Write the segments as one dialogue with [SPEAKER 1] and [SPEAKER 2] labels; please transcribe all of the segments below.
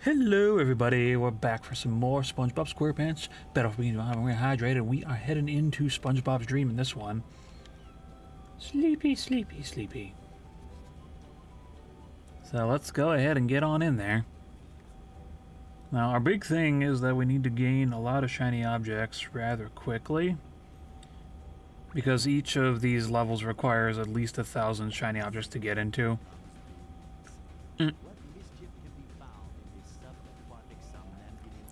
[SPEAKER 1] Hello everybody, we're back for some more Spongebob Squarepants. Better off being rehydrated. We are heading into SpongeBob's dream in this one. Sleepy, sleepy, sleepy. So let's go ahead and get on in there. Now our big thing is that we need to gain a lot of shiny objects rather quickly, because each of these levels requires at least 1,000 shiny objects to get into.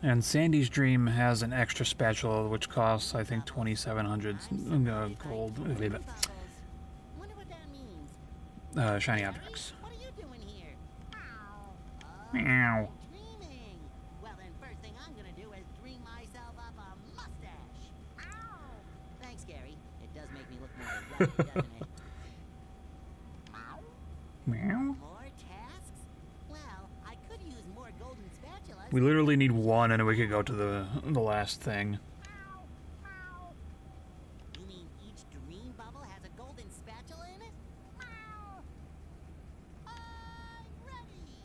[SPEAKER 1] And Sandy's Dream has an extra spatula which costs, I think, 2,700 gold. Shiny objects.
[SPEAKER 2] What are you doing here?
[SPEAKER 1] Meow.
[SPEAKER 2] Dreaming. Well, then first thing I'm gonna do is dream myself up a mustache. Thanks, Gary. It does make me look more yummy, doesn't it?
[SPEAKER 1] Meow.
[SPEAKER 2] More tasks? Well, I could use more golden spatulas.
[SPEAKER 1] We literally need one and we could go to the last thing.
[SPEAKER 2] You mean each dream bubble has a golden spatula in it? I'm ready.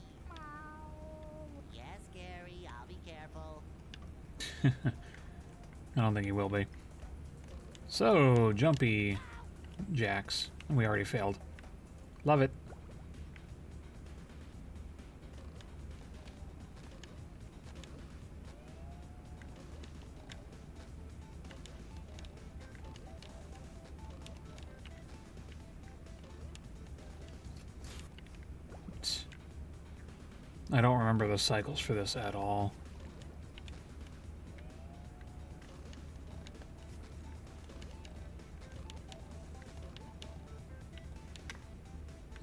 [SPEAKER 2] Yes, Gary, I'll be careful.
[SPEAKER 1] I don't think he will be. So, Jumpy Jacks. We already failed. Love it. I don't remember the cycles for this at all.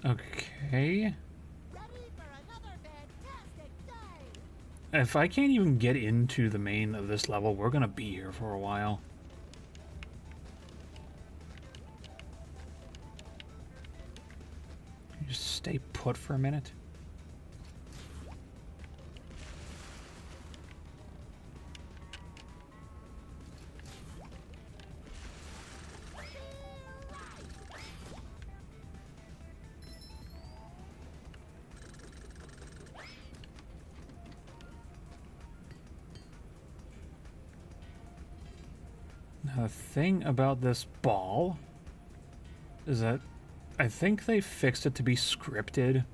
[SPEAKER 1] Okay.
[SPEAKER 2] Ready for another fantastic day.
[SPEAKER 1] If I can't even get into the main of this level, we're gonna be here for a while. Can you just stay put for a minute? Now, the thing about this ball is that I think they fixed it to be scripted.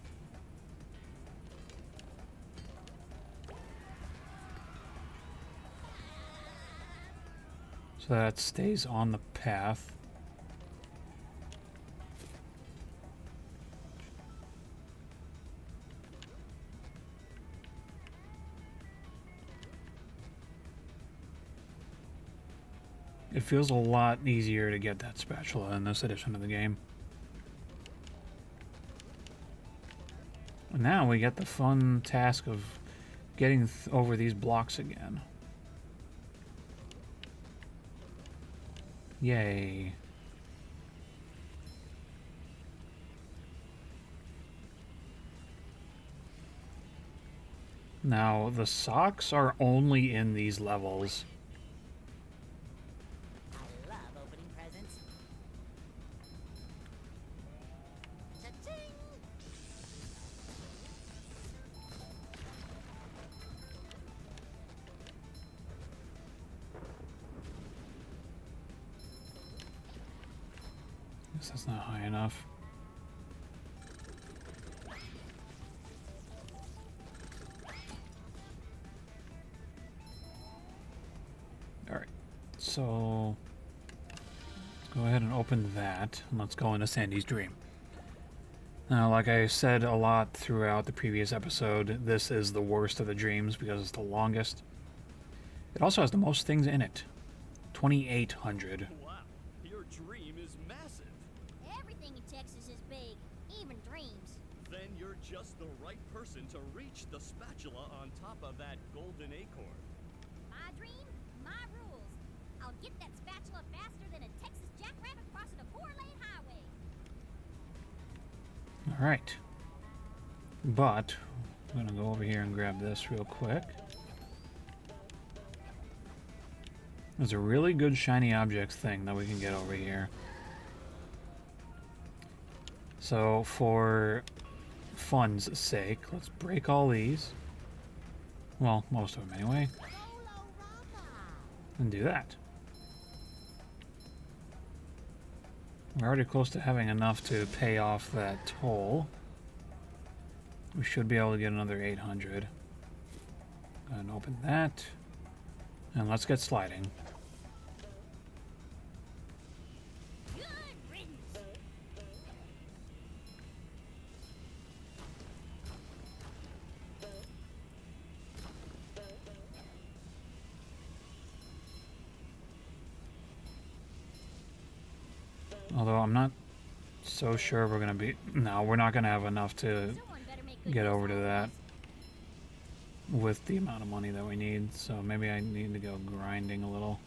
[SPEAKER 1] So that it stays on the path. It feels a lot easier to get that spatula in this edition of the game. And now we get the fun task of getting over these blocks again. Yay. Now, the socks are only in these levels.
[SPEAKER 2] I love opening presents. Cha-ching!
[SPEAKER 1] Guess that's not high enough. Alright, so let's go ahead and open that, and let's go into Sandy's dream. Now, like I said a lot throughout the previous episode, this is the worst of the dreams because it's the longest. It also has the most things in it. 2,800.
[SPEAKER 3] Wow, your dream is massive.
[SPEAKER 4] Everything in Texas is big, even dreams.
[SPEAKER 3] Then you're just the right person to reach the spatula on top of that golden acorn.
[SPEAKER 4] My dream, my rules. I'll get that spatula faster than a Texas jackrabbit crossing a 4-lane highway.
[SPEAKER 1] Alright. But, I'm gonna go over here and grab this real quick. There's a really good shiny objects thing that we can get over here. So for fun's sake, let's break all these. Well, most of them anyway. And do that. We're already close to having enough to pay off that toll. We should be able to get another 800. Go ahead and open that. And let's get sliding.
[SPEAKER 4] Good riddance.
[SPEAKER 1] Although I'm not so sure we're gonna be... No, we're not gonna have enough to
[SPEAKER 4] Someone better make good
[SPEAKER 1] get
[SPEAKER 4] use
[SPEAKER 1] over
[SPEAKER 4] of
[SPEAKER 1] to
[SPEAKER 4] all
[SPEAKER 1] that
[SPEAKER 4] this.
[SPEAKER 1] with the amount of money that we need. So maybe I need to go grinding a little.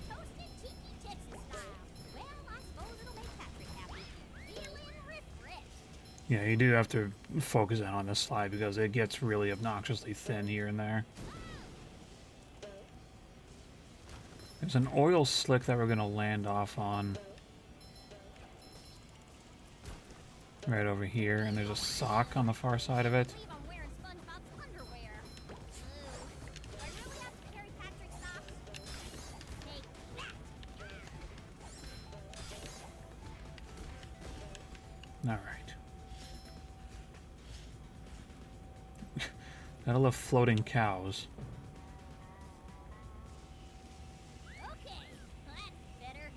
[SPEAKER 4] Toasted tiki Texas style. Well, I suppose it'll make Patrick happy. Feeling refreshed.
[SPEAKER 1] Yeah, you do have to focus in on this slide because it gets really obnoxiously thin here and there. There's an oil slick that we're going to land off on. Right over here, and there's a sock on the far side of it.
[SPEAKER 4] I believe I'm wearing Spongebob's underwear. Ugh. Do I really have to carry Patrick's socks? Take that.
[SPEAKER 1] Alright. Gotta love floating cows.
[SPEAKER 4] Okay, that's better.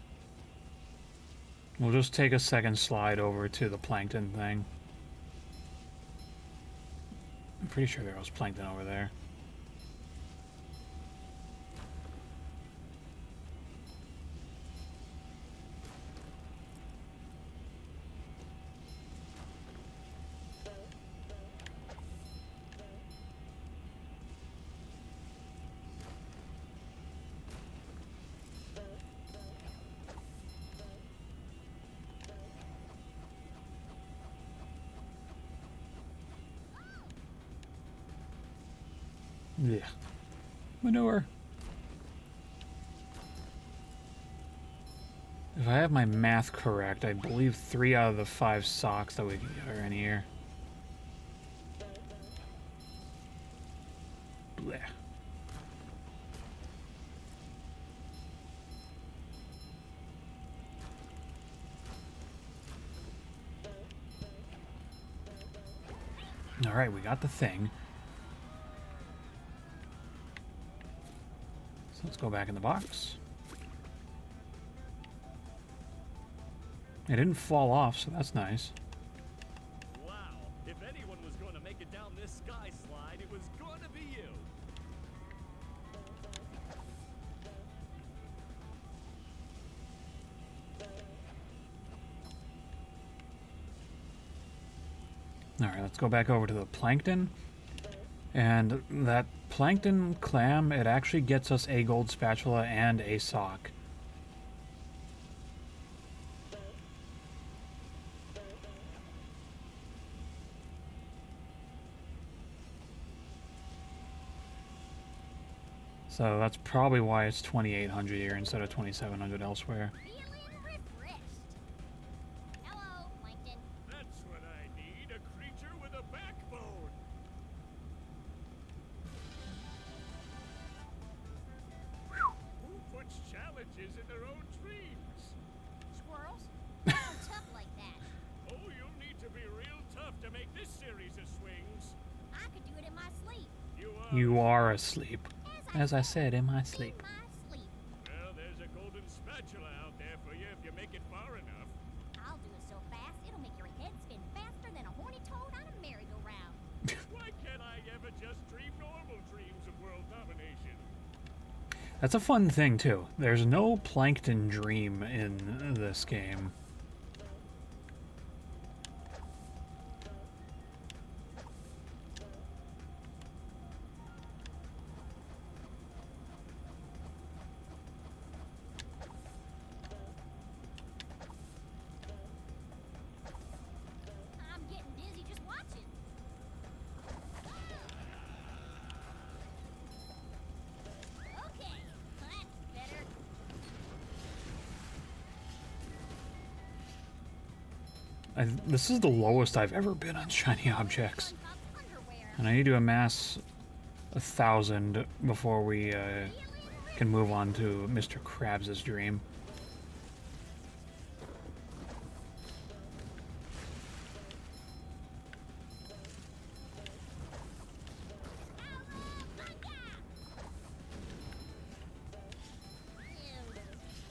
[SPEAKER 1] We'll just take a second slide over to the plankton thing. I'm pretty sure there was plankton over there. Yeah. Manure. If I have my math correct, I believe 3 out of the 5 socks that we can get are in here. Blech. Alright, we got the thing. So let's go back in the box. It didn't fall off, so that's nice.
[SPEAKER 3] Wow, if anyone was going to make it down this sky slide, it was going to be you.
[SPEAKER 1] Alright, let's go back over to the plankton. And that plankton clam, it actually gets us a gold spatula and a sock. So that's probably why it's 2,800 here instead of 2,700 elsewhere.
[SPEAKER 4] Feeling refreshed. Hello, Plankton.
[SPEAKER 3] That's what I need, a creature with a backbone. Who puts challenges in their own dreams?
[SPEAKER 4] Squirrels? How tough like that?
[SPEAKER 3] Oh, you'll need to be real tough to make this series of swings.
[SPEAKER 4] I could do it in my sleep.
[SPEAKER 1] You are asleep. As I said, in my sleep.
[SPEAKER 4] In my sleep.
[SPEAKER 3] Well, there's a golden spatula out there for you if you make it far enough.
[SPEAKER 4] I'll do it so fast, it'll make your head spin faster than a horny toad on a merry-go-round.
[SPEAKER 3] Why can't I ever just dream normal dreams of world domination?
[SPEAKER 1] That's a fun thing, too. There's no plankton dream in this game. This is the lowest I've ever been on shiny objects.
[SPEAKER 4] SpongeBob's underwear.
[SPEAKER 1] And I need to amass 1,000 before we can move on to Mr. Krabs' dream.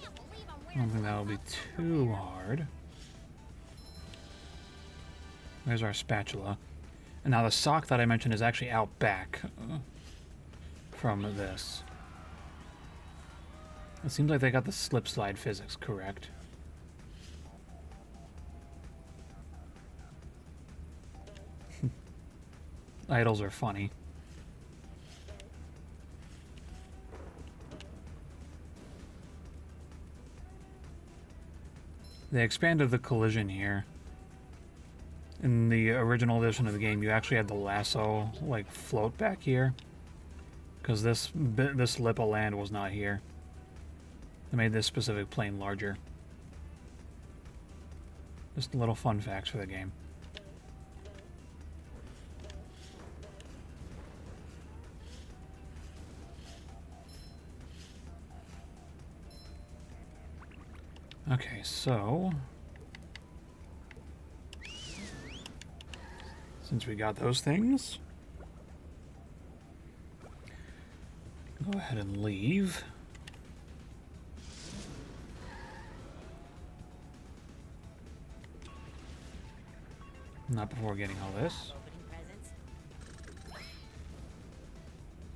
[SPEAKER 4] Can't believe I'm
[SPEAKER 1] I
[SPEAKER 4] wearing
[SPEAKER 1] don't think that'll be too hard. There's our spatula. And now the sock that I mentioned is actually out back from this. It seems like they got the slip slide physics correct. Idols are funny. They expanded the collision here. In the original edition of the game, you actually had the lasso, like, float back here. Because this lip of land was not here. They made this specific plane larger. Just little fun facts for the game. Okay, so... since we got those things... go ahead and leave. Not before getting all this.
[SPEAKER 2] Opening presents.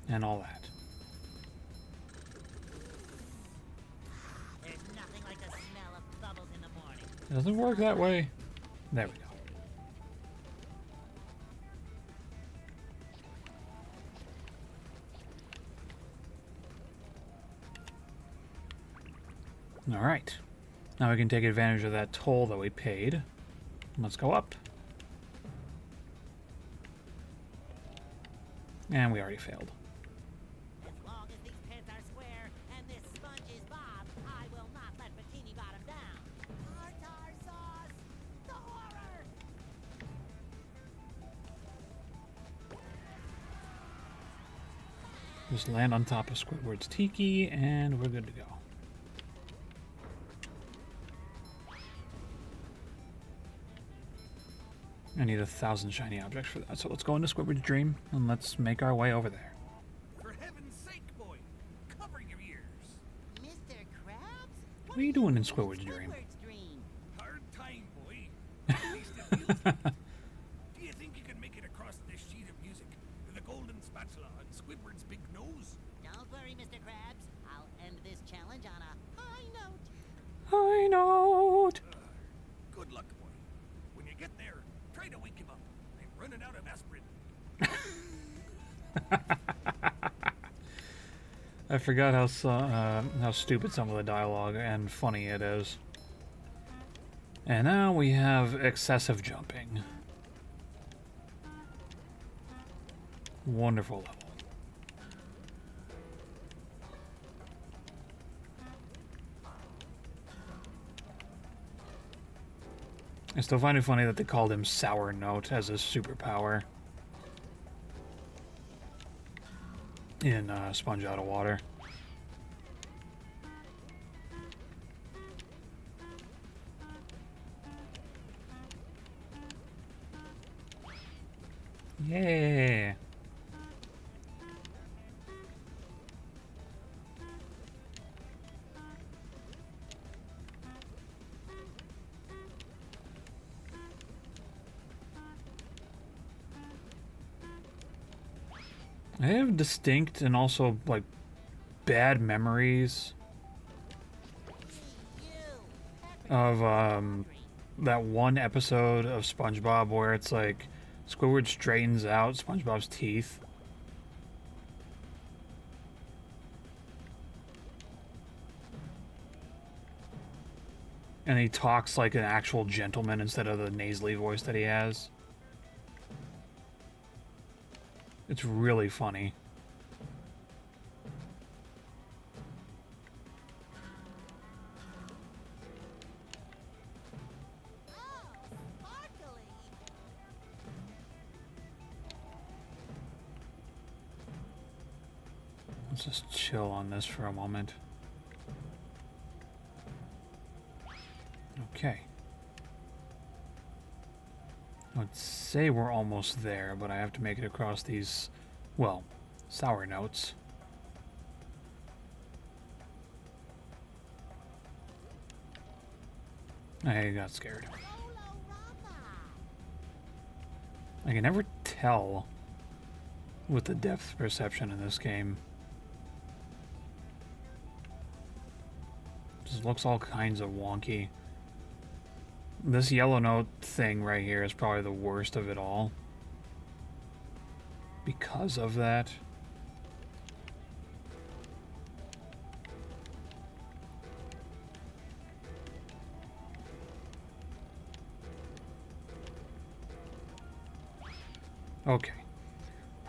[SPEAKER 1] And all that.
[SPEAKER 2] There's nothing like the smell of bubbles in the morning.
[SPEAKER 1] It doesn't work that way. There we go. Alright. Now we can take advantage of that toll that we paid. Let's go up. And we already failed.
[SPEAKER 2] As long as these pants are square and this sponge is Bob, I will not let Bikini Bottom down. Tartar sauce! The horror!
[SPEAKER 1] Just land on top of Squidward's tiki, and we're good to go. I need 1,000 shiny objects for that, so let's go into Squidward's dream, and let's make our way over there.
[SPEAKER 3] For heaven's sake, boy, cover your ears.
[SPEAKER 2] Mr. Krabs?
[SPEAKER 1] What are you doing in Squidward's dream?
[SPEAKER 2] Squidward's dream.
[SPEAKER 3] Hard time, boy. At least it feels like it. Do you think you can make it across this sheet of music with a golden spatula on Squidward's big nose?
[SPEAKER 2] Don't worry, Mr. Krabs. I'll end this challenge on a high note.
[SPEAKER 1] I know.
[SPEAKER 3] Good luck, boy. When you get there, try to wake him up. I'm running out of aspirin.
[SPEAKER 1] I forgot how stupid some of the dialogue and funny it is. And now we have excessive jumping. Wonderful level. I still find it funny that they called him Sour Note as his superpower in Sponge Out of Water. Yeah. I have distinct and also, like, bad memories of that one episode of SpongeBob where it's like Squidward straightens out SpongeBob's teeth. And he talks like an actual gentleman instead of the nasally voice that he has. It's really funny.
[SPEAKER 4] Oh,
[SPEAKER 1] Let's just chill on this for a moment. Okay. I would say we're almost there, but I have to make it across these, well, sour notes. I got scared. I can never tell with the depth perception in this game. Just looks all kinds of wonky. This yellow note thing right here is probably the worst of it all. Because of that. Okay.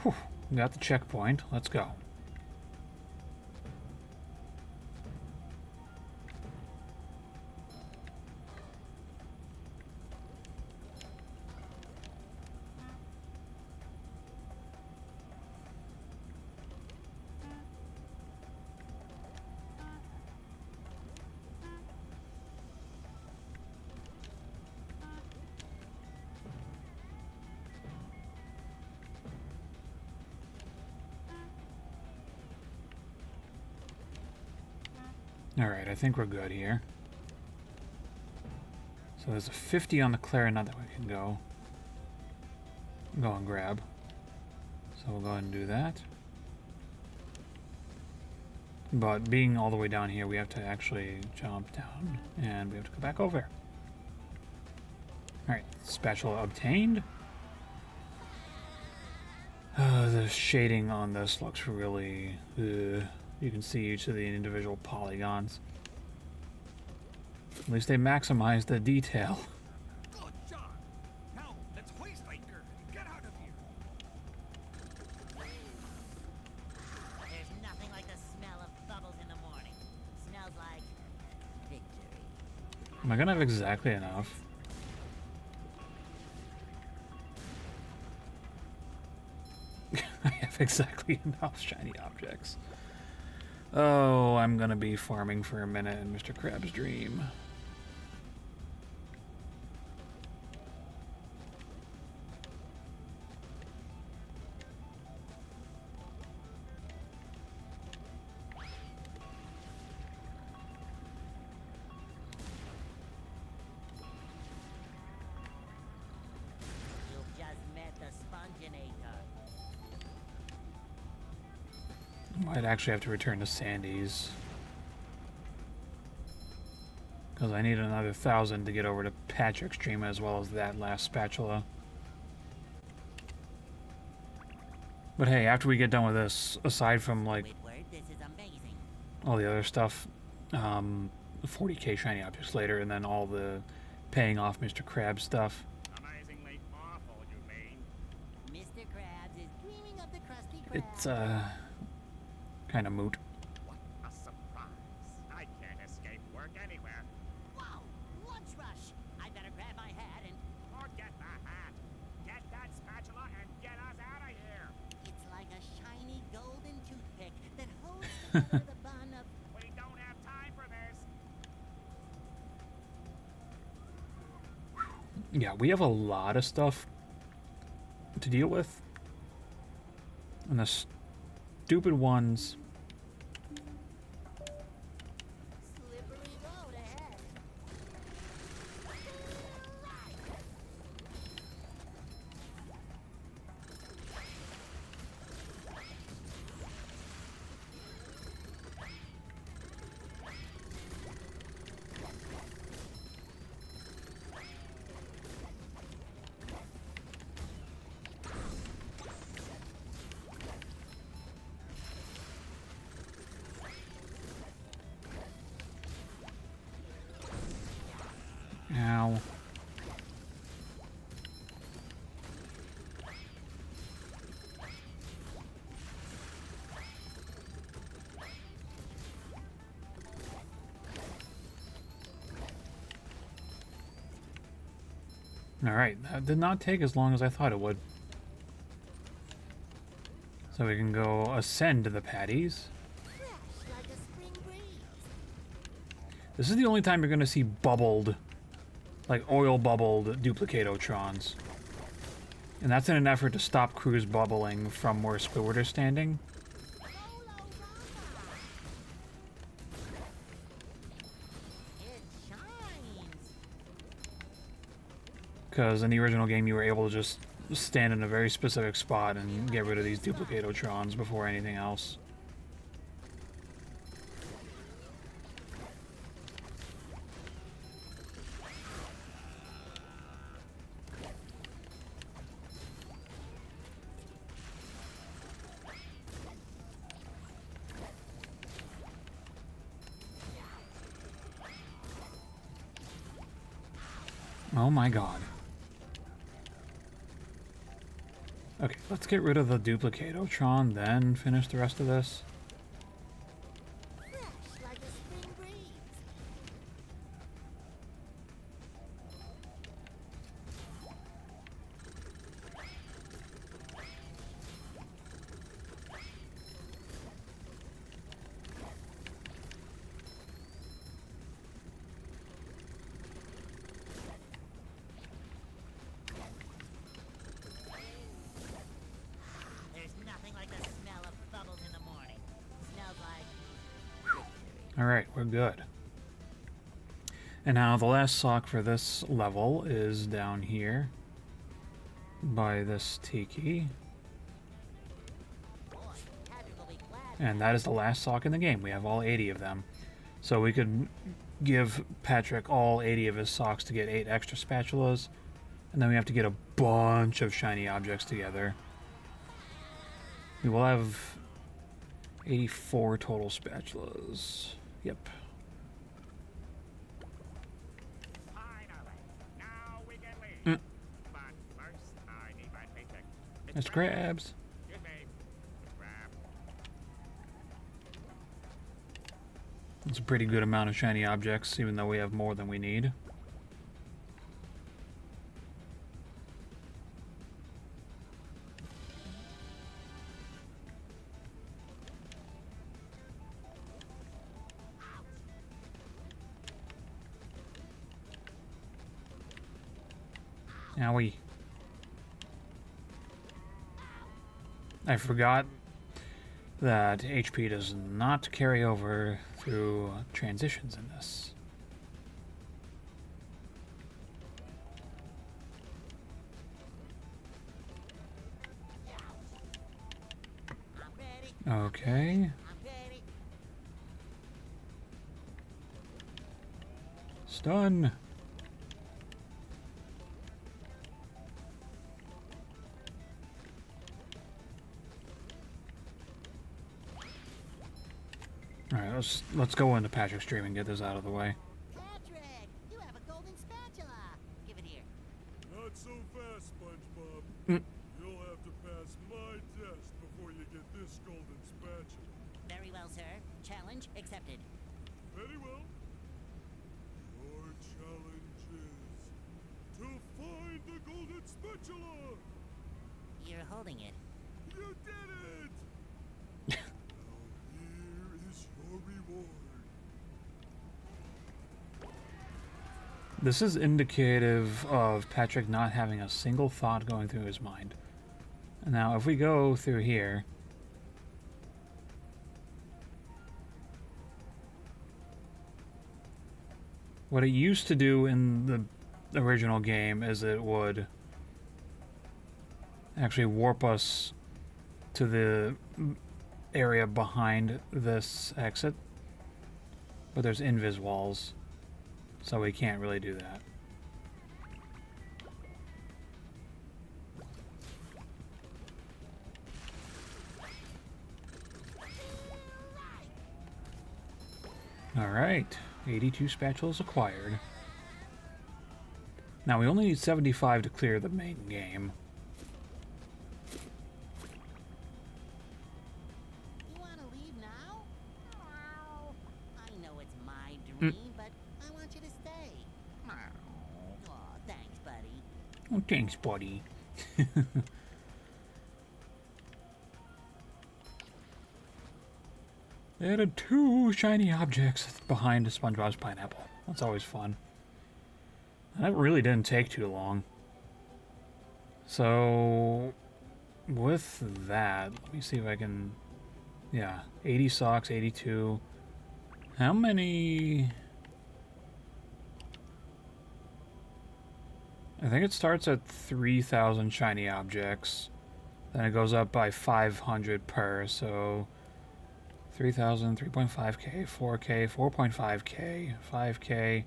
[SPEAKER 1] Whew. Got the checkpoint. Let's go. Alright, I think we're good here. So there's a 50 on the clarinet that we can go and grab. So we'll go ahead and do that. But being all the way down here, we have to actually jump down and we have to go back over. Alright, spatula obtained. The shading on this looks really... you can see each of the individual polygons. At least they maximize the detail.
[SPEAKER 3] Good job. Now let's hoist anchor and get out of here.
[SPEAKER 2] There's nothing like the smell of bubbles in the morning. Smells like victory.
[SPEAKER 1] Am I gonna have exactly enough? I have exactly enough shiny objects. Oh, I'm gonna be farming for a minute in Mr.Krabs' dream.
[SPEAKER 2] You've just met the Sponginator.
[SPEAKER 1] Might actually have to return to Sandy's. Because I need another 1,000 to get over to Patrick's dream as well as that last spatula. But hey, after we get done with this, aside from like
[SPEAKER 2] Whitward, this is amazing.
[SPEAKER 1] all the other stuff, 40k shiny objects later, and then all the paying off Mr. Krabs stuff.
[SPEAKER 3] Amazingly awful, you mean?
[SPEAKER 2] Mr. Krabs is dreaming of the Krusty Krab.
[SPEAKER 1] It's kind of moot.
[SPEAKER 3] What a surprise. I can't escape work anywhere.
[SPEAKER 2] Whoa! Lunch rush! I better grab my hat and...
[SPEAKER 3] Forget the hat. Get that spatula and get us out of here.
[SPEAKER 2] It's like a shiny golden toothpick that holds together the bun of...
[SPEAKER 3] We don't have time for this.
[SPEAKER 1] Yeah, we have a lot of stuff to deal with. And the stupid ones...
[SPEAKER 2] Slippery road ahead.
[SPEAKER 1] Ow. Alright, that did not take as long as I thought it would. So we can go ascend to the patties. This is the only time you're going to see bubbled, like oil bubbled Duplicatotrons. And that's in an effort to stop Crew's bubbling from where Squidward is standing.
[SPEAKER 2] It shines.
[SPEAKER 1] Because in the original game, you were able to just stand in a very specific spot and get rid of these Duplicatotrons before anything else. Oh my god. Okay, let's get rid of the Duplicatotron, then finish the rest of this.
[SPEAKER 2] Fresh like a spring breeze. There's nothing like the smell of bubbles in the morning. Smells like victory.
[SPEAKER 1] Alright, we're good. And now the last sock for this level is down here by this tiki.
[SPEAKER 2] Boy, Patrick will be glad.
[SPEAKER 1] And that is the last sock in the game. We have all 80 of them. So we could give Patrick all 80 of his socks to get 8 extra spatulas. And then we have to get a bunch of shiny objects together. We will have 84 total spatulas. Yep.
[SPEAKER 3] Finally. Now we can leave. But first, I need my paycheck. It's
[SPEAKER 1] Mr.Krabs.
[SPEAKER 3] Excuse me. Crab.
[SPEAKER 1] It's a pretty good amount of shiny objects, even though we have more than we need. Owie. I forgot that HP does not carry over through transitions in this.
[SPEAKER 2] I'm ready.
[SPEAKER 1] Okay.
[SPEAKER 2] I'm ready.
[SPEAKER 1] Stun. Alright, let's go into Patrick's stream and get this out of the way.
[SPEAKER 2] Patrick, you have a golden spatula. Give it here.
[SPEAKER 5] Not so fast, Spongebob.
[SPEAKER 1] Mm.
[SPEAKER 5] You'll have to pass my test before you get this golden spatula.
[SPEAKER 2] Very well, sir. Challenge accepted.
[SPEAKER 5] Very well. Your challenge is to find the golden spatula.
[SPEAKER 2] You're holding it.
[SPEAKER 5] You did it! Now here is your reward.
[SPEAKER 1] This is indicative of Patrick not having a single thought going through his mind. Now, if we go through here, what it used to do in the original game is it would actually warp us to the area behind this exit, but there's invis walls, so we can't really do that. Alright, 82 spatulas acquired. Now we only need 75 to clear the main game.
[SPEAKER 2] You want to leave now? I know it's my dream, but I want you to stay. Aw, thanks, buddy.
[SPEAKER 1] Oh, thanks, buddy. They added 2 shiny objects behind SpongeBob's pineapple. That's always fun. And that really didn't take too long. So, with that, let me see if I can... Yeah, 80 socks, 82. How many... I think it starts at 3,000 shiny objects. Then it goes up by 500 per, so... 3,000, 3.5k, 4k, 4.5k, 5k,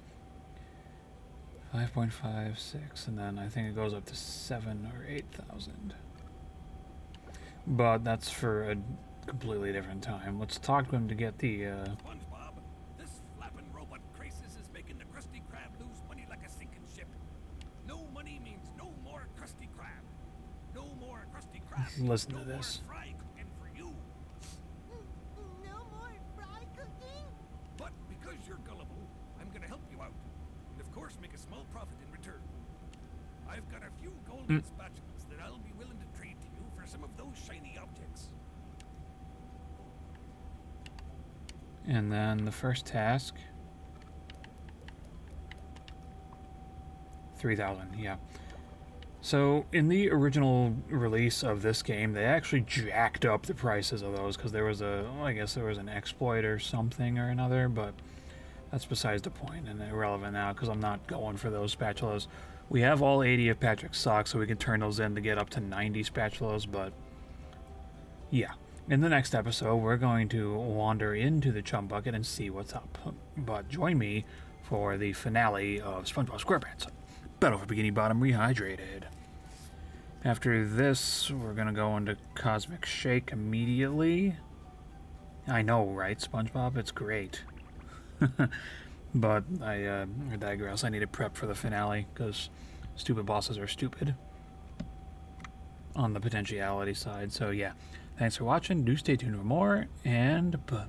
[SPEAKER 1] 5.5, 6, and then I think it goes up to 7 or 8,000. But that's for a completely different time. Let's talk to him to get the,
[SPEAKER 3] SpongeBob, this flapping robot crisis is making the Krusty Krab lose money like a sinking ship. No money means no more Krusty Krab. No more Krusty Krab.
[SPEAKER 1] Listen to
[SPEAKER 3] no
[SPEAKER 1] this.
[SPEAKER 3] More fry cooking for you.
[SPEAKER 2] No more fry cooking?
[SPEAKER 3] But because you're gullible, I'm gonna help you out. And of course make a small profit in return. I've got a few golden spatulas that I'll be willing to trade to you for some of those shiny objects.
[SPEAKER 1] and then the first task. 3,000, yeah. So, in the original release of this game, they actually jacked up the prices of those because there was I guess there was an exploit or something or another, but that's besides the point and irrelevant now because I'm not going for those spatulas. We have all 80 of Patrick's socks, so we can turn those in to get up to 90 spatulas, but yeah. In the next episode, we're going to wander into the chum bucket and see what's up. But join me for the finale of SpongeBob Squarepants. Battle for Bikini Bottom Rehydrated. After this, we're going to go into Cosmic Shake immediately. I know, right, SpongeBob? It's great. But I digress. I need to prep for the finale, because stupid bosses are stupid. On the potentiality side, so yeah. Thanks for watching. Do stay tuned for more, and bye.